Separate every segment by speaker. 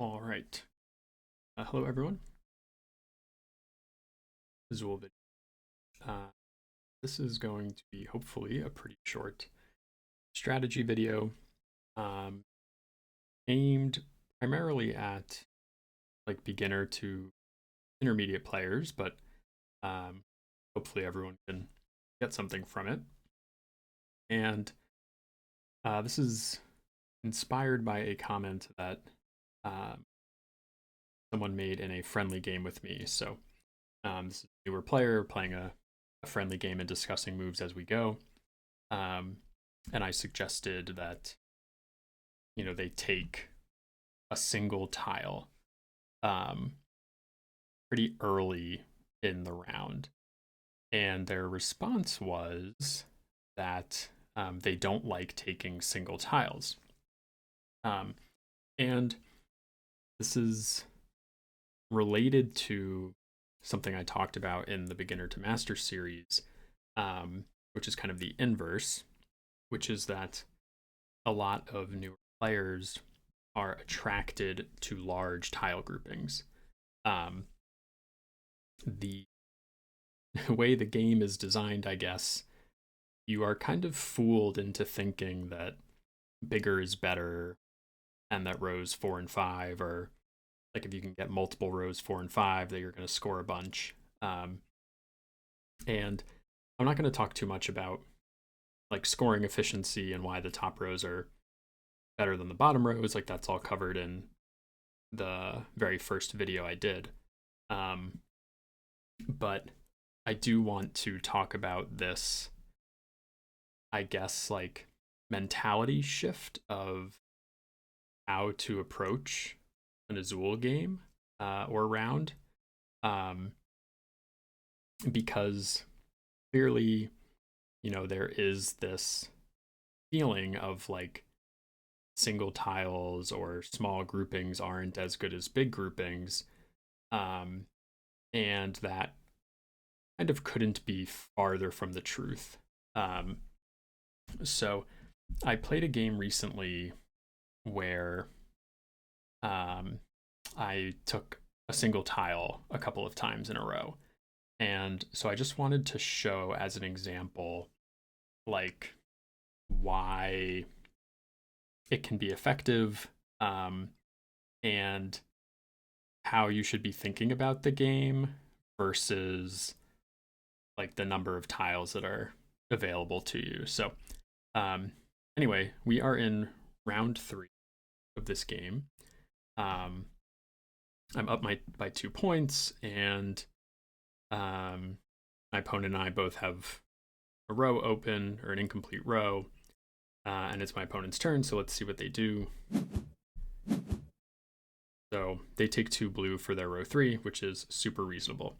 Speaker 1: All right. Hello, everyone. Azul video. This is going to be hopefully a pretty short strategy video um, aimed primarily at like beginner to intermediate players, but hopefully everyone can get something from it. And this is inspired by a comment that um, someone made in a friendly game with me. So this is a newer player playing a friendly game and discussing moves as we go. And I suggested that, they take a single tile pretty early in the round. And their response was that they don't like taking single tiles. And this is related to something I talked about in the Beginner to Master series, which is kind of the inverse, which is that a lot of newer players are attracted to large tile groupings. The way the game is designed, I guess, you are kind of fooled into thinking that bigger is better and that rows 4 and 5 are like, if you can get multiple rows 4 and 5, that you're going to score a bunch. And I'm not going to talk too much about like scoring efficiency and why the top rows are better than the bottom rows. Like, that's all covered in the very first video I did. But I do want to talk about this, I guess, like mentality shift of how to approach an Azul game or round, because clearly, there is this feeling of like single tiles or small groupings aren't as good as big groupings, and that kind of couldn't be farther from the truth. So I played a game recently where I took a single tile a couple of times in a row. And so I just wanted to show as an example, like, why it can be effective, and how you should be thinking about the game versus like the number of tiles that are available to you. So anyway, we are in round 3 of this game. I'm up by 2 points, and my opponent and I both have a row open, or an incomplete row, and it's my opponent's turn, so let's see what they do. So they take 2 blue for their row 3, which is super reasonable.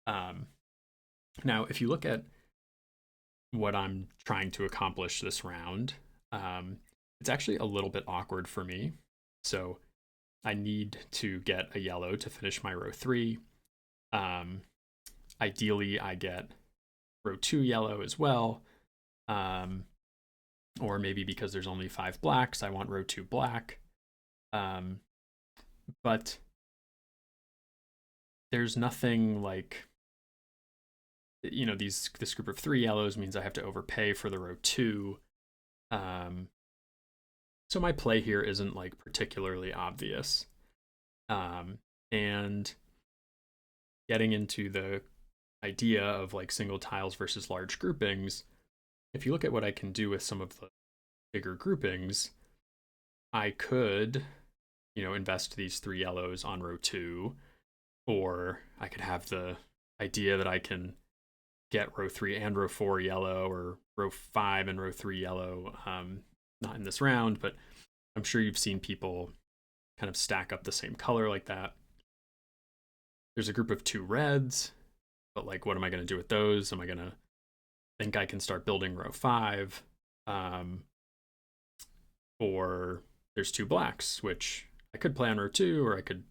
Speaker 1: Now, if you look at what I'm trying to accomplish this round, it's actually a little bit awkward for me. So I need to get a yellow to finish my row 3. Ideally, I get row 2 yellow as well. Or maybe because there's only 5 blacks, I want row 2 black. But there's nothing like, this group of 3 yellows means I have to overpay for the row 2. So my play here isn't like particularly obvious. And getting into the idea of like single tiles versus large groupings, if you look at what I can do with some of the bigger groupings, I could, invest these 3 yellows on row 2, or I could have the idea that I can get row 3 and row 4 yellow, or row 5 and row 3 yellow. Not in this round, but I'm sure you've seen people kind of stack up the same color like that. There's a group of 2 reds, but like, what am I going to do with those? Am I going to think I can start building row 5? Or there's 2 blacks, which I could play on row 2, or I could,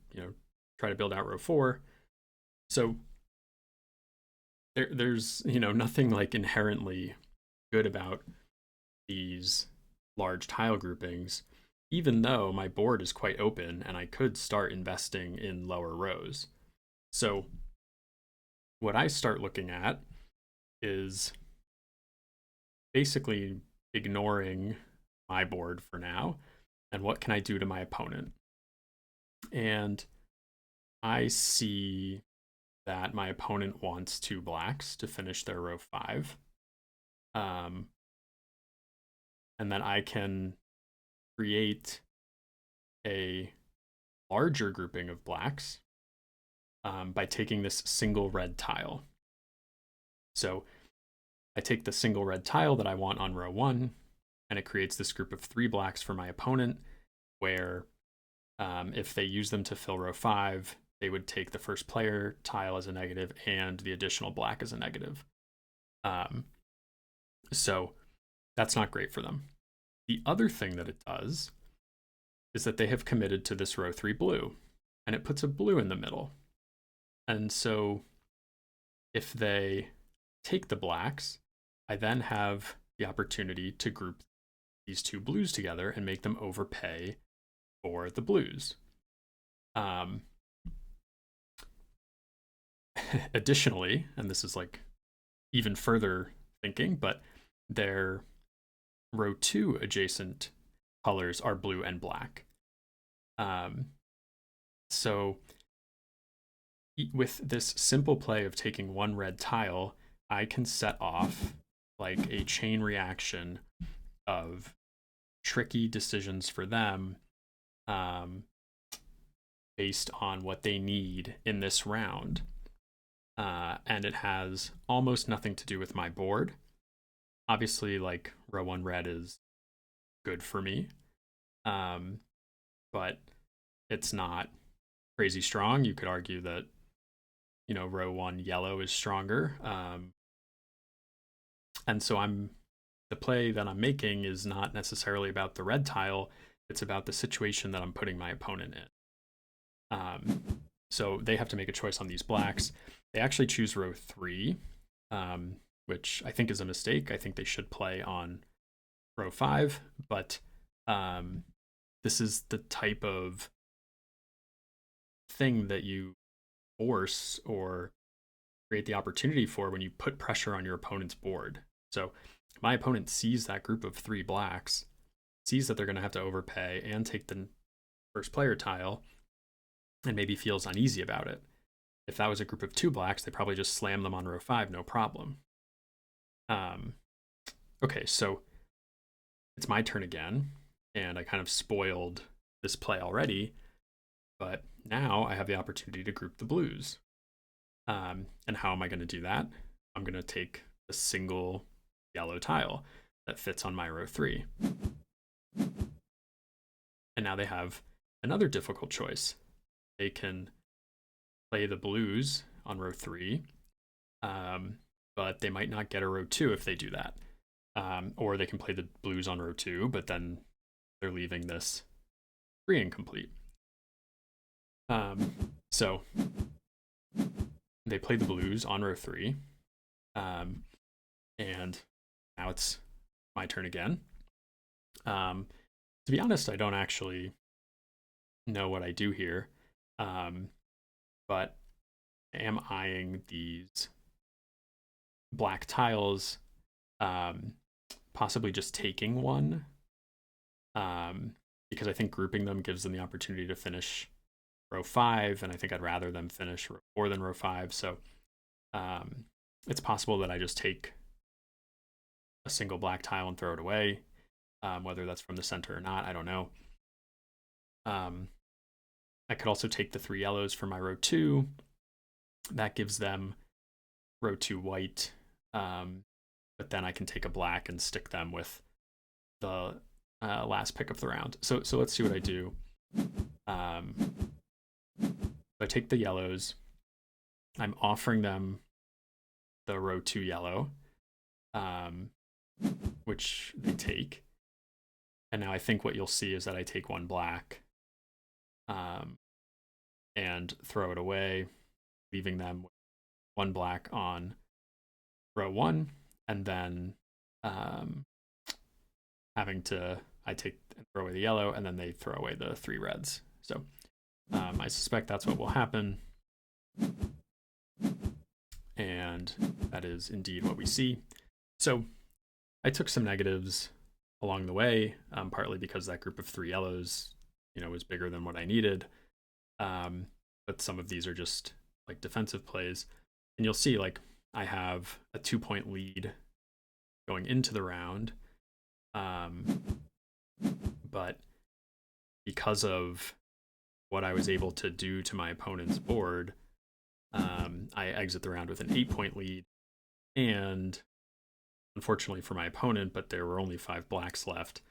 Speaker 1: try to build out row 4. So there's, nothing like inherently good about these large tile groupings. even though my board is quite open and I could start investing in lower rows. So what I start looking at is basically ignoring my board for now and what can I do to my opponent. And I see that my opponent wants 2 blacks to finish their row 5. And then I can create a larger grouping of blacks by taking this single red tile. So I take the single red tile that I want on row 1, and it creates this group of 3 blacks for my opponent, where if they use them to fill row 5, they would take the first player tile as a negative and the additional black as a negative. So that's not great for them. The other thing that it does is that they have committed to this row 3 blue, and it puts a blue in the middle. And so if they take the blacks, I then have the opportunity to group these 2 blues together and make them overpay for the blues. Additionally, and this is like even further thinking, but their row 2 adjacent colors are blue and black. So with this simple play of taking 1 red tile, I can set off like a chain reaction of tricky decisions for them based on what they need in this round. And it has almost nothing to do with my board. Obviously, like row 1 red is good for me, but it's not crazy strong. You could argue that, you know, row 1 yellow is stronger. And so the play that I'm making is not necessarily about the red tile. It's about the situation that I'm putting my opponent in. So they have to make a choice on these blacks. They actually choose row 3, which I think is a mistake. I think they should play on row 5, but this is the type of thing that you force or create the opportunity for when you put pressure on your opponent's board. So my opponent sees that group of 3 blacks, sees that they're going to have to overpay and take the first player tile, and maybe feels uneasy about it. If that was a group of 2 blacks, they probably just slam them on row 5, no problem. Okay, so it's my turn again, and I kind of spoiled this play already, but now I have the opportunity to group the blues. And how am I going to do that? I'm going to take a single yellow tile that fits on my row 3. And now they have another difficult choice. They can play the blues on row 3, but they might not get a row 2 if they do that. Or they can play the blues on row 2, but then they're leaving this 3 incomplete. So they play the blues on row 3, and now it's my turn again. To be honest, I don't actually know what I do here, but I am eyeing these black tiles, possibly just taking one, because I think grouping them gives them the opportunity to finish row 5, and I think I'd rather them finish row 4 than row 5. So it's possible that I just take a single black tile and throw it away, whether that's from the center or not, I don't know. I could also take the 3 yellows for my row 2. That gives them row 2 white, but then I can take a black and stick them with the last pick of the round. So let's see what I do. I take the yellows. I'm offering them the row 2 yellow, which they take. And now I think what you'll see is that I take 1 black and throw it away, leaving them with 1 black on row 1, and then having to I take and throw away the yellow, and then they throw away the 3 reds. So I suspect that's what will happen. And that is indeed what we see. So I took some negatives along the way, partly because that group of 3 yellows, was bigger than what I needed. But some of these are just like defensive plays. And you'll see, like, I have a 2-point lead going into the round. But because of what I was able to do to my opponent's board, I exit the round with an 8-point lead. And unfortunately for my opponent, but there were only 5 blacks left,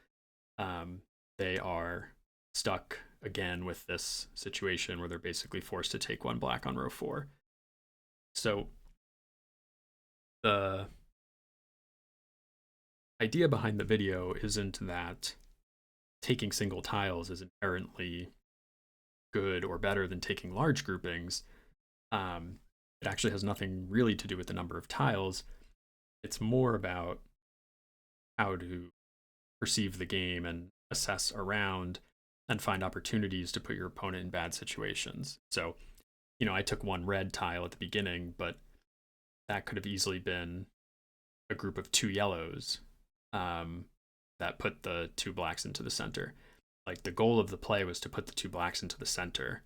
Speaker 1: they are stuck again with this situation where they're basically forced to take 1 black on row 4. So the idea behind the video isn't that taking single tiles is inherently good or better than taking large groupings. It actually has nothing really to do with the number of tiles. It's more about how to perceive the game and assess around and find opportunities to put your opponent in bad situations. So, I took 1 red tile at the beginning, but that could have easily been a group of 2 yellows that put the 2 blacks into the center. Like, the goal of the play was to put the 2 blacks into the center,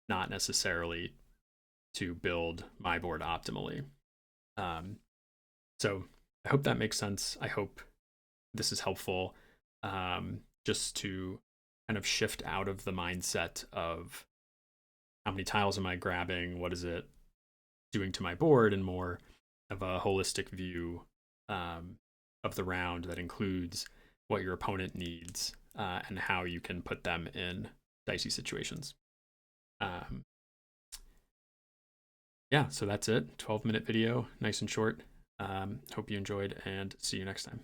Speaker 1: not necessarily to build my board optimally. So I hope that makes sense. I hope this is helpful, just to kind of shift out of the mindset of how many tiles am I grabbing, what is it doing to my board, and more of a holistic view of the round that includes what your opponent needs and how you can put them in dicey situations. Yeah, so that's it. 12-minute video, nice and short. Hope you enjoyed, and see you next time.